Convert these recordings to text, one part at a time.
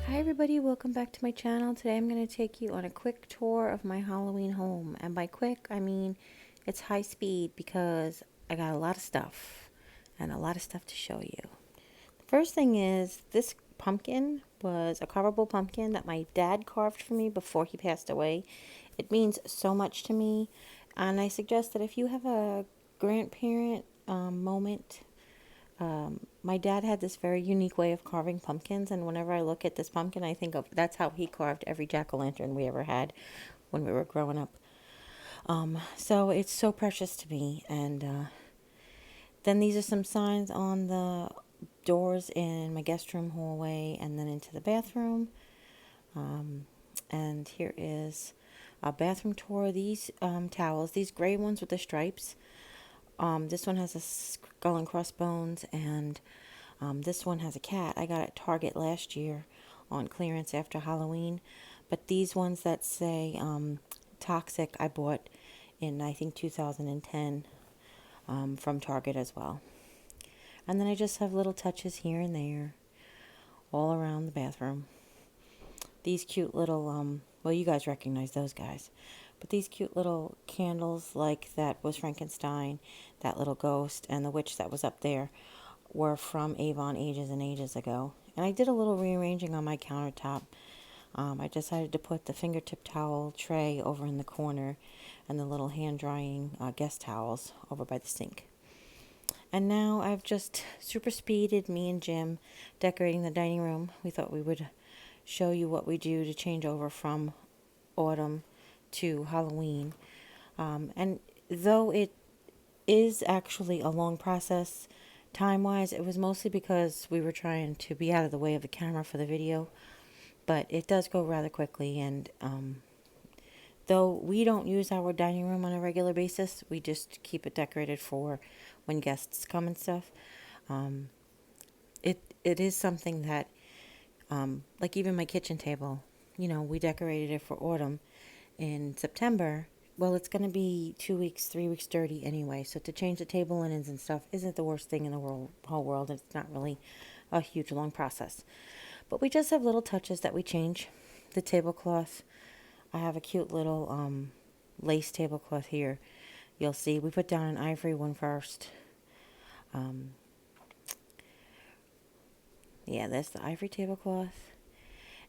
Hi everybody, welcome back to my channel. Today I'm going to take you on a quick tour of my Halloween home. And by quick, I mean it's high speed because I got a lot of stuff and a lot of stuff to show you. The first thing is this pumpkin was a carvable pumpkin that my dad carved for me before he passed away. It means so much to me, and I suggest that if you have a grandparent moment, my dad had this very unique way of carving pumpkins, and whenever I look at this pumpkin, I think of that's how he carved every jack-o'-lantern we ever had when we were growing up. So it's so precious to me. And then these are some signs on the doors in my guest room hallway and then into the bathroom. And here is a bathroom tour. These towels, these gray ones with the stripes. This one has a skull and crossbones, and this one has a cat. I got it at Target last year on clearance after Halloween. But these ones that say toxic, I bought in, I think, 2010 from Target as well. And then I just have little touches here and there all around the bathroom. These cute little, well, you guys recognize those guys. But these cute little candles, like that was Frankenstein, that little ghost, and the witch that was up there, were from Avon ages and ages ago. And I did a little rearranging on my countertop. I decided to put the fingertip towel tray over in the corner and the little hand drying guest towels over by the sink. And now I've just super speeded me and Jim decorating the dining room. We thought we would show you what we do to change over from autumn to Halloween. And though it is actually a long process, time-wise, it was mostly because we were trying to be out of the way of the camera for the video. But it does go rather quickly, and though we don't use our dining room on a regular basis, we just keep it decorated for when guests come and stuff. It is something that, like even my kitchen table, we decorated it for autumn in September. Well, it's going to be 2 weeks, 3 weeks dirty anyway. So to change the table linens and stuff isn't the worst thing in the whole world. It's not really a huge long process. But we just have little touches that we change. The tablecloth, I have a cute little lace tablecloth here. You'll see we put down an ivory one first. Yeah, that's the ivory tablecloth.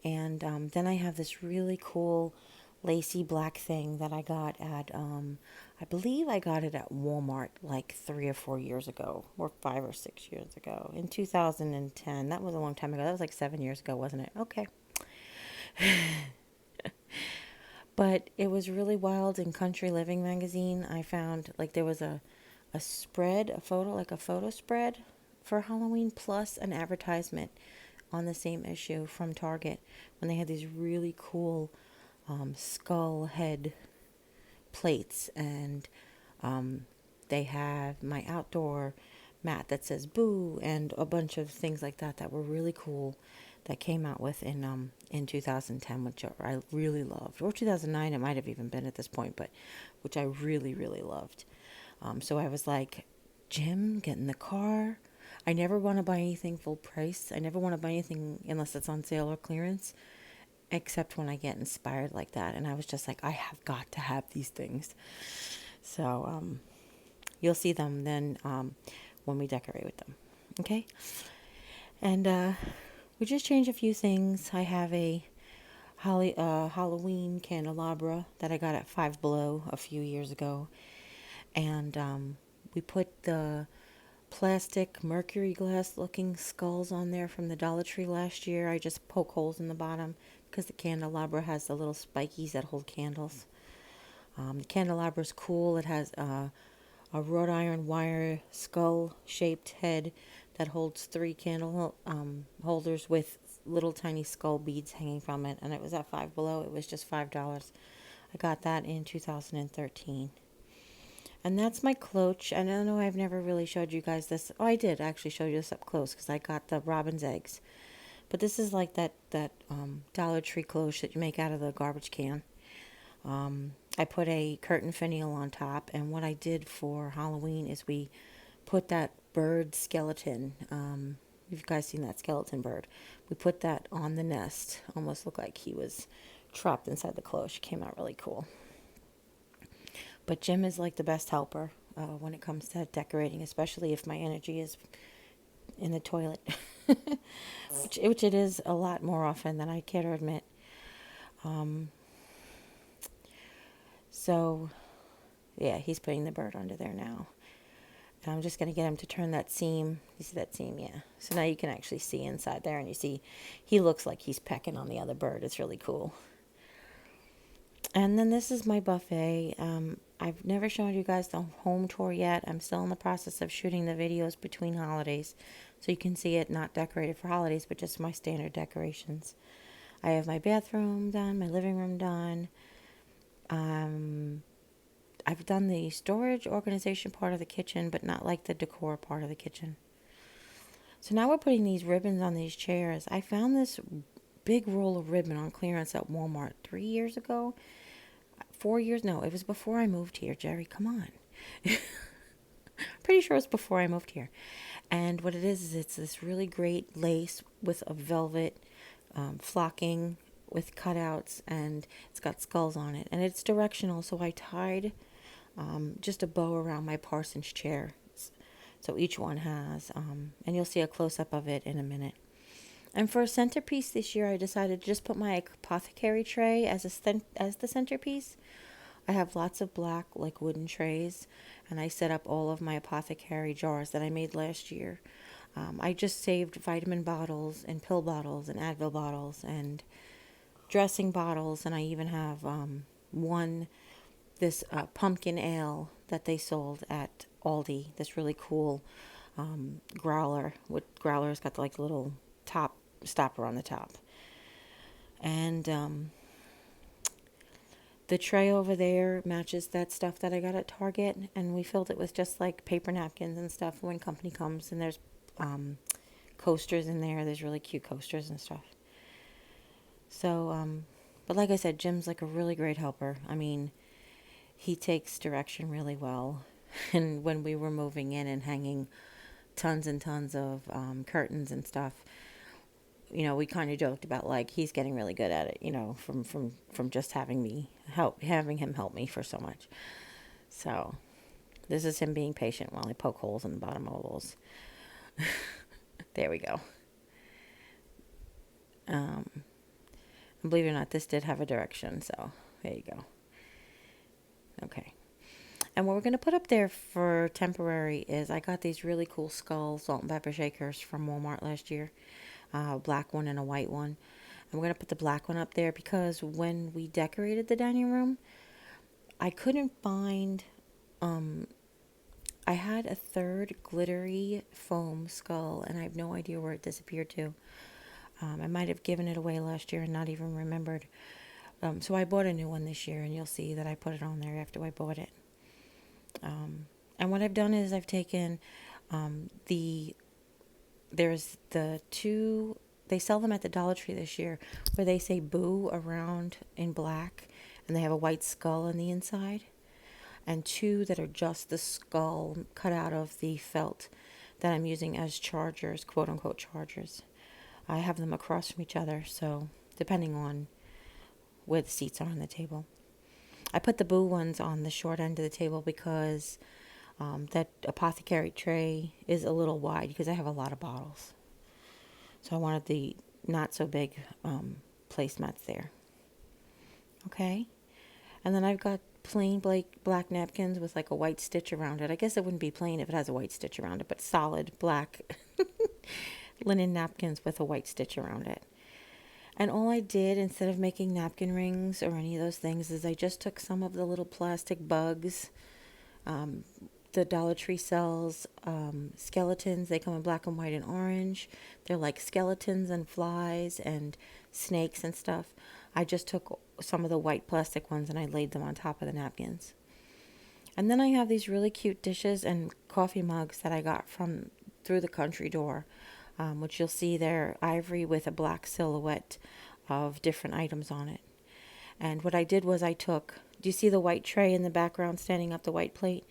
And then I have this really cool lacy black thing that I got at, I believe I got it at Walmart like 3 or 4 years ago, or 5 or 6 years ago, in 2010. That was a long time ago. That was like 7 years ago, wasn't it? Okay. But it was really wild. In Country Living magazine, I found like there was a spread, a photo, like a photo spread for Halloween, plus an advertisement on the same issue from Target when they had these really cool skull head plates, and they have my outdoor mat that says boo and a bunch of things like that that were really cool that came out with in 2010, which I really loved, or 2009 it might have even been at this point, but which I really loved. So I was like, Jim, get in the car. I never want to buy anything full price. I never want to buy anything unless it's on sale or clearance, except when I get inspired like that. And I was just like, I have got to have these things. So you'll see them then when we decorate with them. Okay? And we just changed a few things. I have a Halloween candelabra that I got at Five Below a few years ago. And we put the plastic mercury glass looking skulls on there from the Dollar Tree last year. I just poke holes in the bottom because the candelabra has the little spikies that hold candles. The candelabra is cool. It has a wrought iron wire skull shaped head that holds 3 candle holders with little tiny skull beads hanging from it, and it was at Five Below. It was just $5. I got that in 2013. And that's my cloche. And I know I've never really showed you guys this. Oh, I did actually show you this up close because I got the robin's eggs. But this is like that Dollar Tree cloche that you make out of the garbage can. I put a curtain finial on top. And what I did for Halloween is we put that bird skeleton. You guys seen that skeleton bird? We put that on the nest. Almost looked like he was trapped inside the cloche. Came out really cool. But Jim is like the best helper when it comes to decorating, especially if my energy is in the toilet, which it is a lot more often than I care to admit. Um, so, yeah, he's putting the bird under there now. And I'm just going to get him to turn that seam. You see that seam? Yeah. So now you can actually see inside there, and you see he looks like he's pecking on the other bird. It's really cool. And then this is my buffet. I've never shown you guys the home tour yet. I'm still in the process of shooting the videos between holidays. So you can see it not decorated for holidays, but just my standard decorations. I have my bathroom done, my living room done. I've done the storage organization part of the kitchen, but not like the decor part of the kitchen. So now we're putting these ribbons on these chairs. I found this big roll of ribbon on clearance at Walmart 3 years ago. 4 years? No, it was before I moved here, Jerry. Come on. Pretty sure it's before I moved here. And what it is it's this really great lace with a velvet flocking with cutouts, and it's got skulls on it. And it's directional, so I tied just a bow around my Parsons chair. So each one has, and you'll see a close-up of it in a minute. And for a centerpiece this year, I decided to just put my apothecary tray as the centerpiece. I have lots of black, like wooden trays, and I set up all of my apothecary jars that I made last year. I just saved vitamin bottles and pill bottles and Advil bottles and dressing bottles, and I even have this pumpkin ale that they sold at Aldi, this really cool growler. Growler's got like the little top stopper on the top. And the tray over there matches that stuff that I got at Target, and we filled it with just like paper napkins and stuff when company comes, and there's coasters in there. There's really cute coasters and stuff. So, but like I said, Jim's like a really great helper. I mean, he takes direction really well. And when we were moving in and hanging tons and tons of curtains and stuff, we kind of joked about like he's getting really good at it, from just having him help me for so much. So this is him being patient while I poke holes in the bottom of those. There we go. And believe it or not, this did have a direction, so there you go. Okay. And what we're going to put up there for temporary is I got these really cool skull salt and pepper shakers from Walmart last year. A black one and a white one. And we're going to put the black one up there because when we decorated the dining room, I couldn't find... I had a third glittery foam skull, and I have no idea where it disappeared to. I might have given it away last year and not even remembered. So I bought a new one this year, and you'll see that I put it on there after I bought it. And what I've done is I've taken there's the two, they sell them at the Dollar Tree this year, where they say boo around in black, and they have a white skull on the inside, and two that are just the skull cut out of the felt that I'm using as chargers, quote unquote chargers. I have them across from each other, so depending on where the seats are on the table. I put the boo ones on the short end of the table because that apothecary tray is a little wide because I have a lot of bottles. So I wanted the not so big placemats there. Okay. And then I've got plain black napkins with like a white stitch around it. I guess it wouldn't be plain if it has a white stitch around it, but solid black linen napkins with a white stitch around it. And all I did, instead of making napkin rings or any of those things, is I just took some of the little plastic bugs. The Dollar Tree sells skeletons. They come in black and white and orange. They're like skeletons and flies and snakes and stuff. I just took some of the white plastic ones and I laid them on top of the napkins. And then I have these really cute dishes and coffee mugs that I got from through the country door, which you'll see they're ivory with a black silhouette of different items on it. And what I did was do you see the white tray in the background standing up the white plate?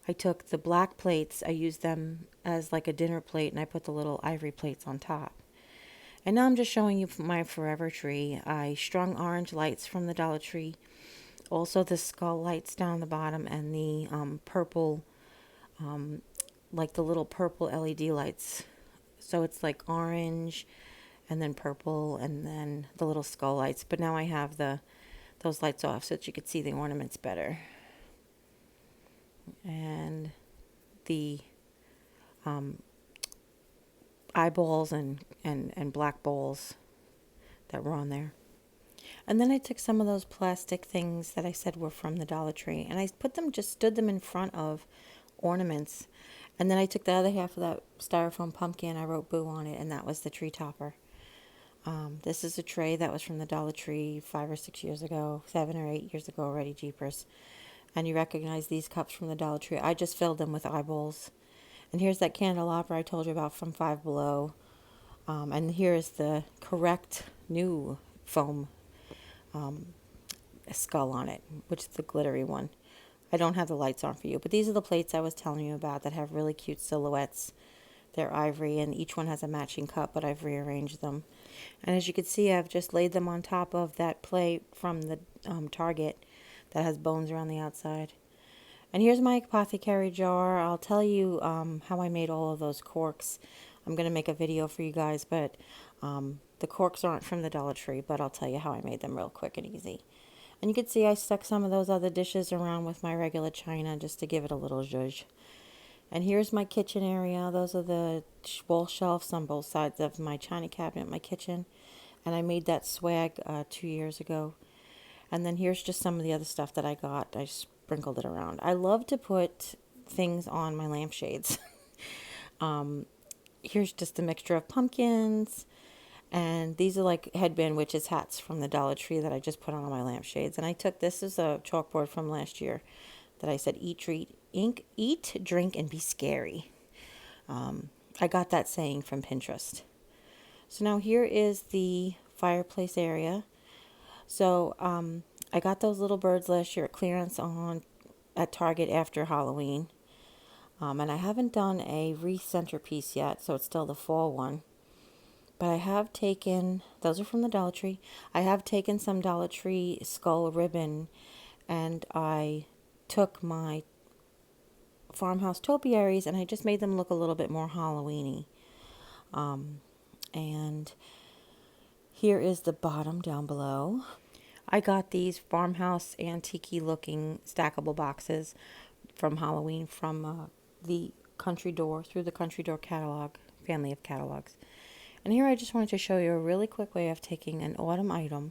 I took the black plates, I used them as like a dinner plate, and I put the little ivory plates on top. And now I'm just showing you my forever tree. I strung orange lights from the Dollar Tree. Also the skull lights down the bottom and the purple, like the little purple LED lights. So it's like orange and then purple and then the little skull lights. But now I have those lights off so that you could see the ornaments better. And the eyeballs and black balls that were on there. And then I took some of those plastic things that I said were from the Dollar Tree and I put them, just stood them in front of ornaments. And then I took the other half of that styrofoam pumpkin, I wrote boo on it, and that was the tree topper. This is a tray that was from the Dollar Tree 5 or 6 years ago, 7 or 8 years ago already, jeepers. And you recognize these cups from the Dollar Tree. I just filled them with eyeballs. And here's that candelabra I told you about from Five Below. And here's the correct new foam skull on it, which is the glittery one. I don't have the lights on for you, but these are the plates I was telling you about that have really cute silhouettes. They're ivory, and each one has a matching cup, but I've rearranged them. And as you can see, I've just laid them on top of that plate from the Target that has bones around the outside. And here's my apothecary jar. I'll tell you how I made all of those corks. I'm going to make a video for you guys, but the corks aren't from the Dollar Tree, but I'll tell you how I made them real quick and easy. And you can see I stuck some of those other dishes around with my regular china just to give it a little zhuzh. And here's my kitchen area. Those are the wall shelves on both sides of my china cabinet, my kitchen. And I made that swag 2 years ago. And then here's just some of the other stuff that I got. I sprinkled it around. I love to put things on my lampshades. Here's just a mixture of pumpkins. And these are like headband witches hats from the Dollar Tree that I just put on my lampshades. And I took, this is a chalkboard from last year that I said, eat, drink, and be scary. I got that saying from Pinterest. So now here is the fireplace area. So I got those little birds last year at clearance at Target after Halloween. And I haven't done a wreath centerpiece yet, so it's still the fall one. But I have taken, those are from the Dollar Tree. I have taken some Dollar Tree skull ribbon and I took my farmhouse topiaries and I just made them look a little bit more Halloween-y. And here is the bottom down below. I got these farmhouse antique looking stackable boxes from Halloween from the Country Door, through the Country Door catalog, family of catalogs. And here I just wanted to show you a really quick way of taking an autumn item.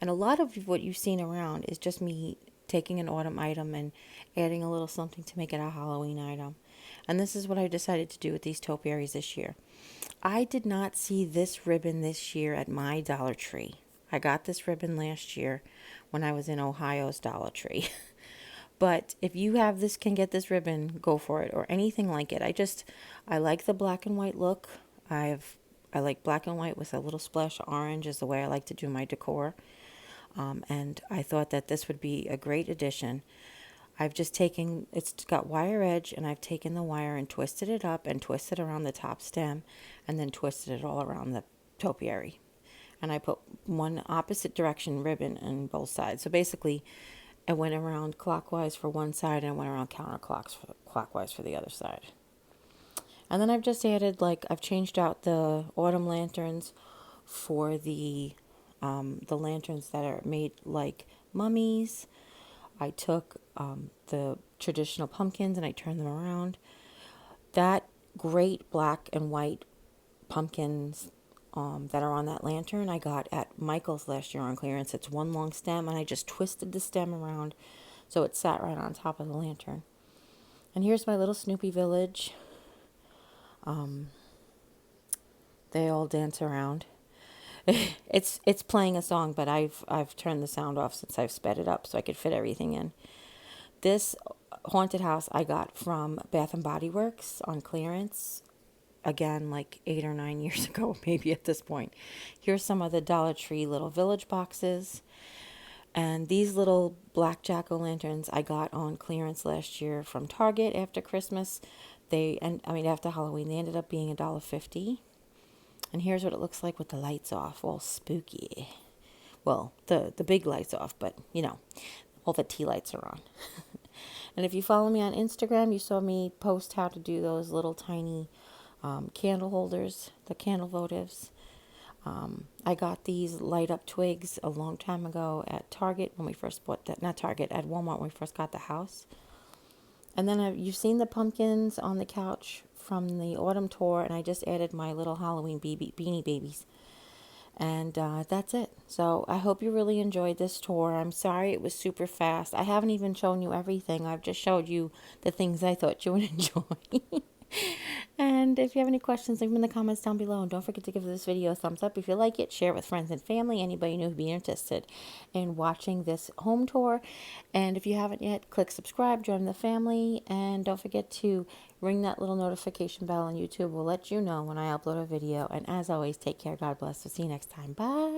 And a lot of what you've seen around is just me taking an autumn item and adding a little something to make it a Halloween item. And this is what I decided to do with these topiaries this year. I did not see this ribbon this year at my Dollar Tree. I got this ribbon last year when I was in Ohio's Dollar Tree. But if you have this, can get this ribbon, go for it, or anything like it. I like the black and white look. I like black and white with a little splash of orange is the way I like to do my decor. And I thought that this would be a great addition. I've just taken, it's got wire edge, and I've taken the wire and twisted it up and twisted around the top stem and then twisted it all around the topiary. And I put one opposite direction ribbon on both sides. So basically, I went around clockwise for one side and went around counterclockwise for the other side. And then I've just added, I've changed out the autumn lanterns for the lanterns that are made like mummies. I took the traditional pumpkins and I turned them around. That great black and white pumpkins that are on that lantern I got at Michael's last year on clearance. It's one long stem, and I just twisted the stem around so it sat right on top of the lantern. And here's my little Snoopy village. They all dance around. It's playing a song, but I've turned the sound off since I've sped it up so I could fit everything in. This haunted house I got from Bath and Body Works on clearance. Again, like 8 or 9 years ago, maybe at this point. Here's some of the Dollar Tree little village boxes. And these little black jack-o'-lanterns I got on clearance last year from Target after Christmas. After Halloween, they ended up being $1.50. And here's what it looks like with the lights off, all spooky. Well, the big lights off, but you know, all the tea lights are on. And if you follow me on Instagram, you saw me post how to do those little tiny candle holders, the candle votives. I got these light up twigs a long time ago at Target when we first bought that, not Target, at Walmart when we first got the house. And then you've seen the pumpkins on the couch from the autumn tour, and I just added my little Halloween beanie babies. And that's it. So I hope you really enjoyed this tour. I'm sorry it was super fast. I haven't even shown you everything. I've just showed you the things I thought you would enjoy. And if you have any questions, leave them in the comments down below. And don't forget to give this video a thumbs up if you like it. Share it with friends and family, anybody new who'd be interested in watching this home tour. And if you haven't yet, click subscribe, join the family. And don't forget to ring that little notification bell on YouTube. We'll let you know when I upload a video. And as always, take care. God bless. We'll see you next time. Bye.